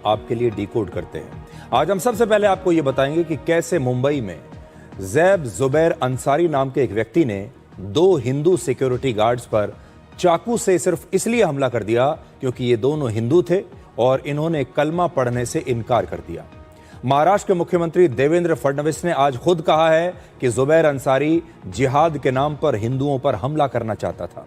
आपके लिए डिकोड करते हैं। आज हम सबसे पहले आपको यह बताएंगे कि कैसे मुंबई में जैब जुबैर अंसारी नाम के एक व्यक्ति ने 2 हिंदू सिक्योरिटी गार्ड्स पर चाकू से सिर्फ इसलिए हमला कर दिया क्योंकि ये दोनों हिंदू थे और इन्होंने कलमा पढ़ने से इनकार कर दिया। महाराष्ट्र के मुख्यमंत्री देवेंद्र फडणवीस ने आज खुद कहा है कि जुबैर अंसारी जिहाद के नाम पर हिंदुओं पर हमला करना चाहता था।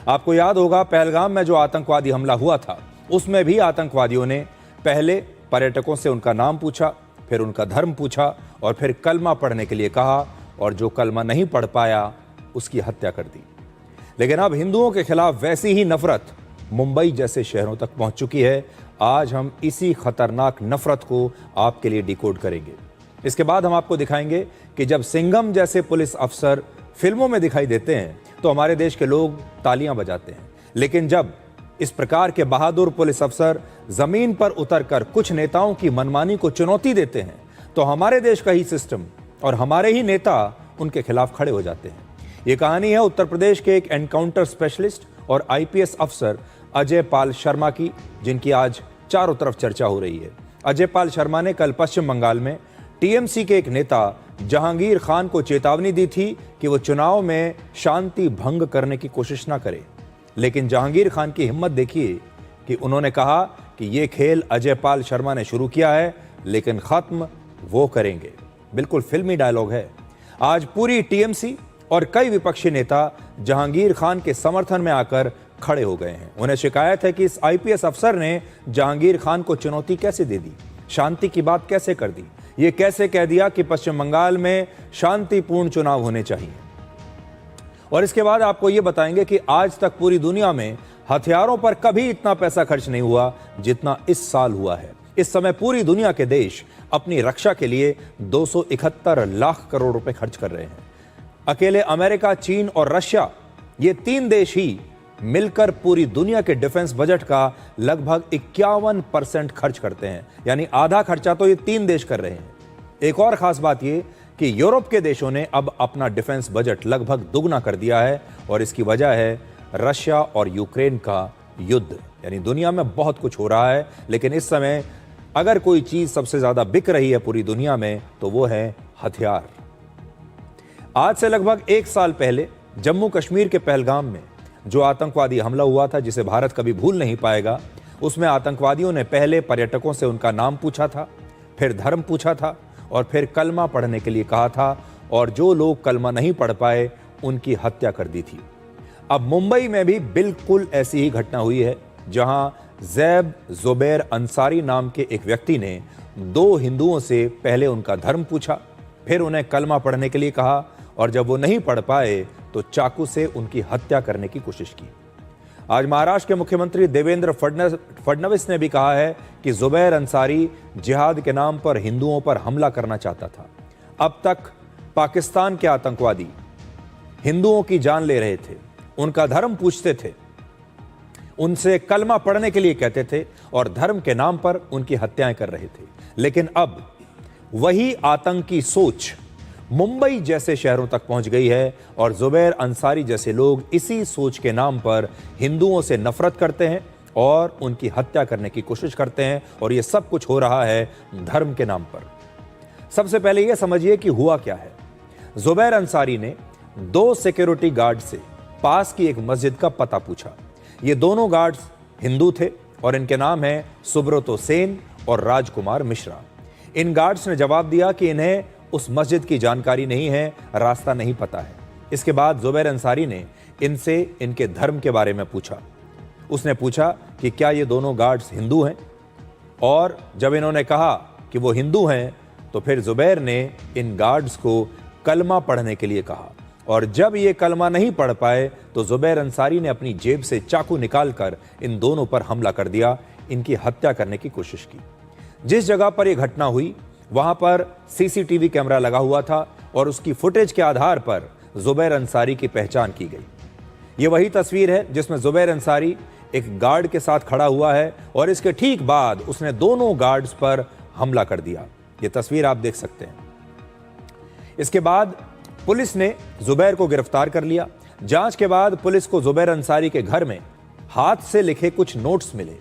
आपको याद होगा पहलगाम में जो आतंकवादी हमला हुआ था उसमें भी आतंकवादियों ने पहले पर्यटकों से उनका नाम पूछा, फिर उनका धर्म पूछा और फिर कलमा पढ़ने के लिए कहा और जो कलमा नहीं पढ़ पाया उसकी हत्या कर दी। लेकिन अब हिंदुओं के खिलाफ वैसी ही नफरत मुंबई जैसे शहरों तक पहुंच चुकी है। आज हम इसी खतरनाक नफरत को आपके लिए डिकोड करेंगे। इसके बाद हम आपको दिखाएंगे कि जब सिंघम जैसे पुलिस अफसर फिल्मों में दिखाई देते हैं तो हमारे देश के लोग तालियां बजाते हैं, लेकिन जब इस प्रकार के बहादुर पुलिस अफसर जमीन पर उतरकर कुछ नेताओं की मनमानी को चुनौती देते हैं तो हमारे देश का ही सिस्टम और हमारे ही नेता उनके खिलाफ खड़े हो जाते हैं। ये कहानी है उत्तर प्रदेश के एक एनकाउंटर स्पेशलिस्ट और आईपीएस अफसर अजय पाल शर्मा की, जिनकी आज चारों तरफ चर्चा हो रही है। अजय पाल शर्मा ने कल पश्चिम बंगाल में टीएमसी के एक नेता जहांगीर खान को चेतावनी दी थी कि वो चुनाव में शांति भंग करने की कोशिश ना करे, लेकिन जहांगीर खान की हिम्मत देखिए कि उन्होंने कहा कि ये खेल अजय पाल शर्मा ने शुरू किया है लेकिन खत्म वो करेंगे। बिल्कुल फिल्मी डायलॉग है। आज पूरी टीएमसी और कई विपक्षी नेता जहांगीर खान के समर्थन में आकर खड़े हो गए हैं। उन्हें शिकायत है कि इस आईपीएस अफसर ने जहांगीर खान को चुनौती कैसे दे दी, शांति की बात कैसे कर दी, ये कैसे कह दिया कि पश्चिम बंगाल में शांतिपूर्ण चुनाव होने चाहिए। और इसके बाद आपको ये बताएंगे कि आज तक पूरी दुनिया में हथियारों पर कभी इतना पैसा खर्च नहीं हुआ जितना इस साल हुआ है। इस समय पूरी दुनिया के देश अपनी रक्षा के लिए 271 लाख करोड़ रुपए खर्च कर रहे हैं। अकेले अमेरिका, चीन और रशिया, ये 3 देश ही मिलकर पूरी दुनिया के डिफेंस बजट का लगभग 51% खर्च करते हैं, यानी आधा खर्चा तो ये 3 देश कर रहे हैं। एक और खास बात ये कि यूरोप के देशों ने अब अपना डिफेंस बजट लगभग दुगना कर दिया है और इसकी वजह है रशिया और यूक्रेन का युद्ध। यानी दुनिया में बहुत कुछ हो रहा है, लेकिन इस समय अगर कोई चीज सबसे ज्यादा बिक रही है पूरी दुनिया में तो वो है हथियार। आज से लगभग 1 साल पहले जम्मू कश्मीर के पहलगाम में जो आतंकवादी हमला हुआ था, जिसे भारत कभी भूल नहीं पाएगा, उसमें आतंकवादियों ने पहले पर्यटकों से उनका नाम पूछा था, फिर धर्म पूछा था और फिर कलमा पढ़ने के लिए कहा था और जो लोग कलमा नहीं पढ़ पाए उनकी हत्या कर दी थी। अब मुंबई में भी बिल्कुल ऐसी ही घटना हुई है, जहां जैब जुबैर अंसारी नाम के एक व्यक्ति ने 2 हिंदुओं से पहले उनका धर्म पूछा, फिर उन्हें कलमा पढ़ने के लिए कहा और जब वो नहीं पढ़ पाए तो चाकू से उनकी हत्या करने की कोशिश की। आज महाराष्ट्र के मुख्यमंत्री देवेंद्र फडणवीस ने भी कहा है कि जुबैर अंसारी जिहाद के नाम पर हिंदुओं पर हमला करना चाहता था। अब तक पाकिस्तान के आतंकवादी हिंदुओं की जान ले रहे थे, उनका धर्म पूछते थे, उनसे कलमा पढ़ने के लिए कहते थे और धर्म के नाम पर उनकी हत्याएं कर रहे थे। लेकिन अब वही आतंकी सोच मुंबई जैसे शहरों तक पहुंच गई है और जुबैर अंसारी जैसे लोग इसी सोच के नाम पर हिंदुओं से नफरत करते हैं और उनकी हत्या करने की कोशिश करते हैं और यह सब कुछ हो रहा है धर्म के नाम पर। सबसे पहले यह समझिए कि हुआ क्या है। जुबैर अंसारी ने 2 सिक्योरिटी गार्ड से पास की एक मस्जिद का पता पूछा। ये दोनों गार्ड्स हिंदू थे और इनके नाम हैं सुब्रतो सेन और राजकुमार मिश्रा। इन गार्ड्स ने जवाब दिया कि इन्हें उस मस्जिद की जानकारी नहीं है, रास्ता नहीं पता है। इसके बाद जुबैर अंसारी ने इनसे इनके धर्म के बारे में पूछा। उसने पूछा कि क्या ये दोनों गार्ड्स हिंदू हैं, और जब इन्होंने कहा कि वो हिंदू हैं तो फिर जुबैर ने इन गार्ड्स को कलमा पढ़ने के लिए कहा और जब ये कलमा नहीं पढ़ पाए तो जुबैर अंसारी ने अपनी जेब से चाकू निकालकर इन दोनों पर हमला कर दिया, इनकी हत्या करने की कोशिश की। जिस जगह पर यह घटना हुई वहां पर सीसीटीवी कैमरा लगा हुआ था और उसकी फुटेज के आधार पर जुबैर अंसारी की पहचान की गई। यह वही तस्वीर है जिसमें जुबैर अंसारी एक गार्ड के साथ खड़ा हुआ है और इसके ठीक बाद उसने दोनों गार्ड्स पर हमला कर दिया। यह तस्वीर आप देख सकते हैं। इसके बाद पुलिस ने जुबैर को गिरफ्तार कर लिया। जांच के बाद पुलिस को जुबैर अंसारी के घर में हाथ से लिखे कुछ नोट्स मिले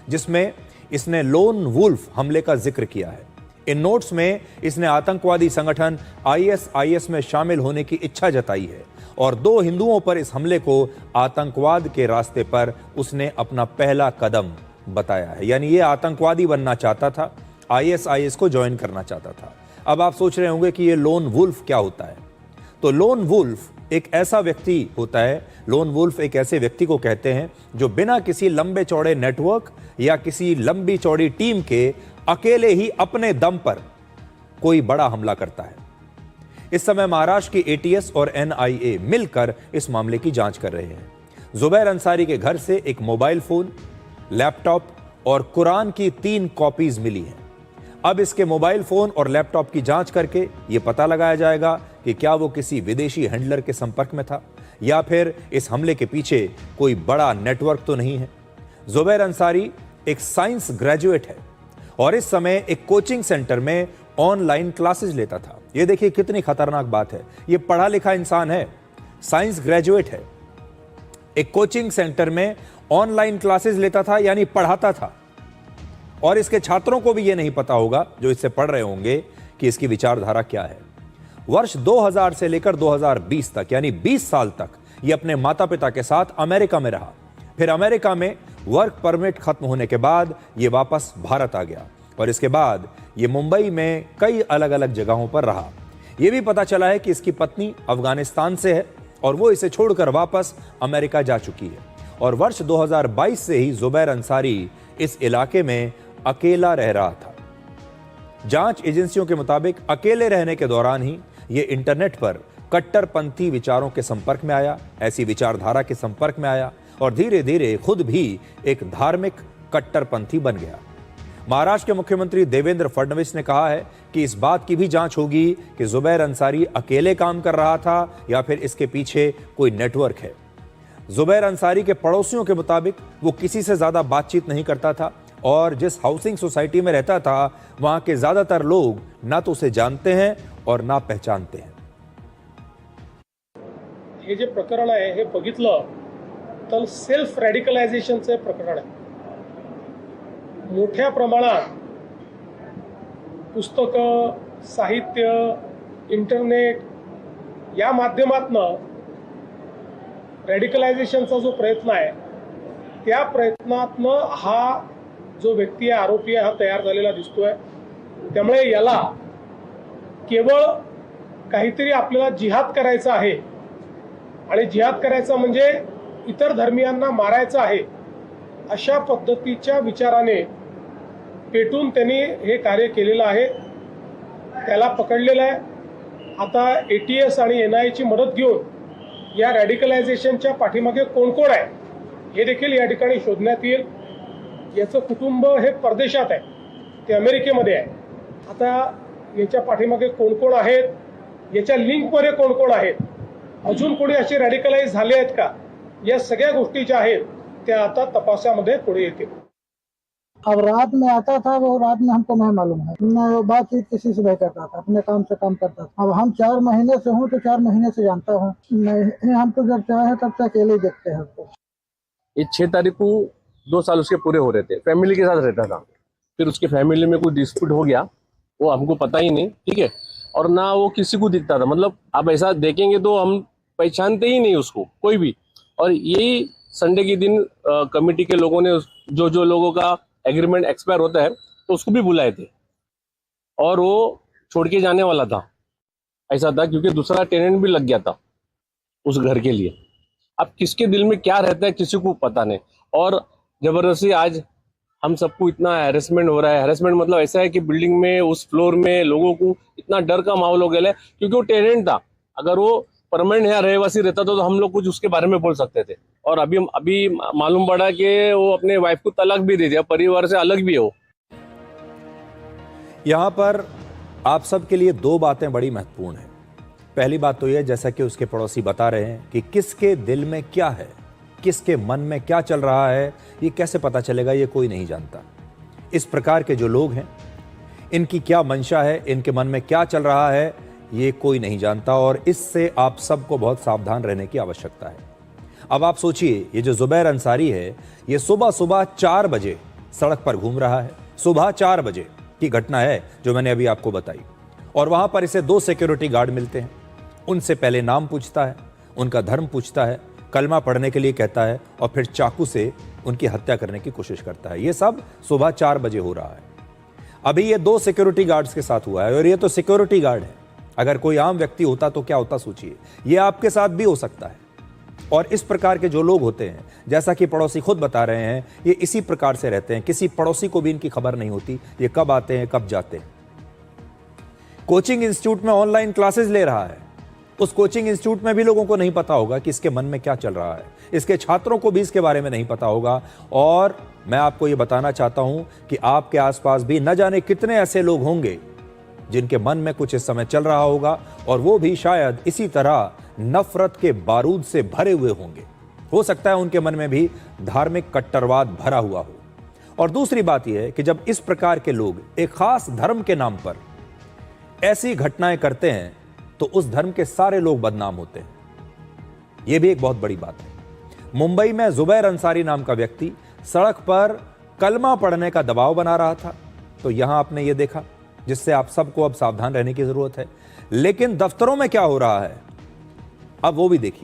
जिसमें इसने लोन वुल्फ हमले का जिक्र किया है। इन नोट्स में इसने आतंकवादी संगठन आईएसआईएस में शामिल होने की इच्छा जताई है और 2 हिंदुओं पर इस हमले को आतंकवाद के रास्ते पर उसने अपना पहला कदम बताया है। यानी ये आतंकवादी बनना चाहता था, आईएसआईएस को ज्वाइन करना चाहता था। अब आप सोच रहे होंगे कि ये लोन वुल्फ क्या होता है। तो लोन वुल्फ एक ऐसा व्यक्ति होता है, लोन वुल्फ एक ऐसे व्यक्ति को कहते हैं जो बिना किसी लंबे चौड़े नेटवर्क या किसी लंबी चौड़ी टीम के अकेले ही अपने दम पर कोई बड़ा हमला करता है। इस समय महाराष्ट्र की एटीएस और एनआईए मिलकर इस मामले की जांच कर रहे हैं। जुबैर अंसारी के घर से एक मोबाइल फोन, लैपटॉप और कुरान की 3 कॉपीज मिली हैं। अब इसके मोबाइल फोन और लैपटॉप की जांच करके यह पता लगाया जाएगा कि क्या वो किसी विदेशी हैंडलर के संपर्क में था या फिर इस हमले के पीछे कोई बड़ा नेटवर्क तो नहीं है। जुबैर अंसारी एक साइंस ग्रेजुएट है और इस समय एक कोचिंग सेंटर में ऑनलाइन क्लासेस लेता था। यह देखिए कितनी खतरनाक बात है। यह पढ़ा लिखा इंसान है, साइंस ग्रेजुएट है, एक कोचिंग सेंटर में ऑनलाइन क्लासेस लेता था, यानी पढ़ाता था। और इसके छात्रों को भी यह नहीं पता होगा जो इससे पढ़ रहे होंगे कि इसकी विचारधारा क्या है। वर्ष 2000 से लेकर 2020 तक यानी 20 साल तक यह अपने माता पिता के साथ अमेरिका में रहा। फिर अमेरिका में वर्क परमिट खत्म होने के बाद यह वापस भारत आ गया और इसके बाद यह मुंबई में कई अलग अलग जगहों पर रहा। यह भी पता चला है कि इसकी पत्नी अफगानिस्तान से है और वो इसे छोड़कर वापस अमेरिका जा चुकी है। और वर्ष 2022 से ही जुबैर अंसारी इस इलाके में अकेला रह रहा था। जांच एजेंसियों के मुताबिक अकेले रहने के दौरान ही यह इंटरनेट पर कट्टरपंथी विचारों के संपर्क में आया, ऐसी विचारधारा के संपर्क में आया और धीरे धीरे खुद भी एक धार्मिक कट्टरपंथी बन गया। महाराष्ट्र के मुख्यमंत्री देवेंद्र फडणवीस ने कहा है कि इस बात की भी जांच होगी कि जुबैर अंसारी अकेले काम कर रहा था या फिर इसके पीछे कोई नेटवर्क है। जुबैर अंसारी के पड़ोसियों के मुताबिक वो किसी से ज्यादा बातचीत नहीं करता था और जिस हाउसिंग सोसाइटी में रहता था वहां के ज्यादातर लोग ना तो उसे जानते हैं और ना पहचानते हैं। हे जे प्रकरण आहे हे बघितलं तर सेल्फ रॅडिकलायझेशनचे प्रकरण आहे। मोठ्या प्रमाणात पुस्तकं, साहित्य, इंटरनेट या माध्यमातून रॅडिकलायझेशनचा जो प्रयत्न आहे त्या प्रयत्नातनं हा जो व्यक्ती आहे, आरोपी आहे, हा तयार झालेला दिसतोय। त्यामुळे याला केवळ काहीतरी आपल्याला जिहाद करायचा आहे आणि जिहाद करायचा म्हणजे इतर धर्मियांना मारायचं आहे अशा पद्धतीच्या विचाराने पेटून त्यांनी हे कार्य केलेलं आहे। त्याला पकडलेलं आहे। आता एटीएस आणि एनआयची मदत घेऊन या रॅडिकलायझेशनच्या पाठीमागे कोण कोण आहे हे देखील या ठिकाणी शोधण्यात येईल। याचं कुटुंब हे परदेशात आहे, ते अमेरिकेमध्ये आहे। आता याच्या पाठीमागे कोण कोण आहेत, याच्या लिंकमध्ये कोण कोण आहेत, अजून कोणी असे रॅडिकलाइज झाले आहेत का, या सगळ्या गोष्टी ज्या आहेत त्या आता तपासामध्ये पुढे येतील। अब रात में आता था, वो रात में हमको नहीं मालूम है, मैं बातचीत किसी से नहीं करता था, अपने काम से काम करता था। अब हम 4 महीने से हूँ तो 4 महीने से जानता हूँ। नहीं, हम तो जब चाहे तब तक अकेले देखते हैं उसको। ये 6 तारीख को 2 साल उसके पूरे हो रहे थे, फैमिली के साथ रहता था। फिर उसके फैमिली में कोई डिस्प्यूट हो गया, वो हमको पता ही नहीं, ठीक है। और ना वो किसी को दिखता था, मतलब आप ऐसा देखेंगे तो हम पहचानते ही नहीं उसको कोई भी। और यही संडे के दिन कमेटी के लोगों ने जो लोगों का एग्रीमेंट एक्सपायर होता है तो उसको भी बुलाए थे और वो छोड़ के जाने वाला था। ऐसा था क्योंकि दूसरा टेनेंट भी लग गया था उस घर के लिए। अब किसके दिल में क्या रहता है किसी को पता नहीं। और जबरदस्ती आज हम सबको इतना हैरेसमेंट हो रहा है। हैरेसमेंट मतलब ऐसा है कि बिल्डिंग में उस फ्लोर में लोगों को इतना डर का माहौल हो गया है क्योंकि वो टेनेंट था। अगर वो परमानेंट यहाँ रहवासी रहता था तो हम लोग कुछ उसके बारे में बोल सकते थे। और अभी मालूम पड़ा कि वो अपने वाइफ को तलाक भी दे दिया, परिवार से अलग भी है वो। यहां पर आप सबके लिए 2 बातें बड़ी महत्वपूर्ण हैं। पहली बात तो यह, जैसा कि उसके पड़ोसी बता रहे हैं कि किसके दिल में क्या है, किसके मन में क्या चल रहा है, ये कैसे पता चलेगा, ये कोई नहीं जानता। इस प्रकार के जो लोग हैं इनकी क्या मंशा है, इनके मन में क्या चल रहा है, ये कोई नहीं जानता। और इससे आप सबको बहुत सावधान रहने की आवश्यकता है। अब आप सोचिए, ये जो जुबैर अंसारी है ये सुबह सुबह 4 बजे सड़क पर घूम रहा है। सुबह 4 बजे की घटना है जो मैंने अभी आपको बताई। और वहां पर इसे 2 सिक्योरिटी गार्ड मिलते हैं। उनसे पहले नाम पूछता है, उनका धर्म पूछता है, कलमा पढ़ने के लिए कहता है और फिर चाकू से उनकी हत्या करने की कोशिश करता है। यह सब सुबह 4 बजे हो रहा है। अभी ये 2 सिक्योरिटी गार्ड्स के साथ हुआ है और ये तो सिक्योरिटी गार्ड है। अगर कोई आम व्यक्ति होता तो क्या होता सोचिए। ये आपके साथ भी हो सकता है। और इस प्रकार के जो लोग होते हैं, जैसा कि पड़ोसी खुद बता रहे हैं, ये इसी प्रकार से रहते हैं। किसी पड़ोसी को भी इनकी खबर नहीं होती ये कब आते हैं कब जाते हैं। कोचिंग इंस्टीट्यूट में ऑनलाइन क्लासेस ले रहा है। उस कोचिंग इंस्टीट्यूट में भी लोगों को नहीं पता होगा कि इसके मन में क्या चल रहा है। इसके छात्रों को भी इसके बारे में नहीं पता होगा। और मैं आपको यह बताना चाहता हूं कि आपके आसपास भी न जाने कितने ऐसे लोग होंगे जिनके मन में कुछ इस समय चल रहा होगा और वो भी शायद इसी तरह नफरत के बारूद से भरे हुए होंगे। हो सकता है उनके मन में भी धार्मिक कट्टरवाद भरा हुआ हो। और दूसरी बात यह है कि जब इस प्रकार के लोग एक खास धर्म के नाम पर ऐसी घटनाएं करते हैं तो उस धर्म के सारे लोग बदनाम होते हैं। यह भी एक बहुत बड़ी बात है। मुंबई में जुबैर अंसारी नाम का व्यक्ति सड़क पर कलमा पढ़ने का दबाव बना रहा था, तो यहां आपने ये देखा, जिससे आप सबको अब सावधान रहने की जरूरत है। लेकिन दफ्तरों में क्या हो रहा है अब वो भी देखिए।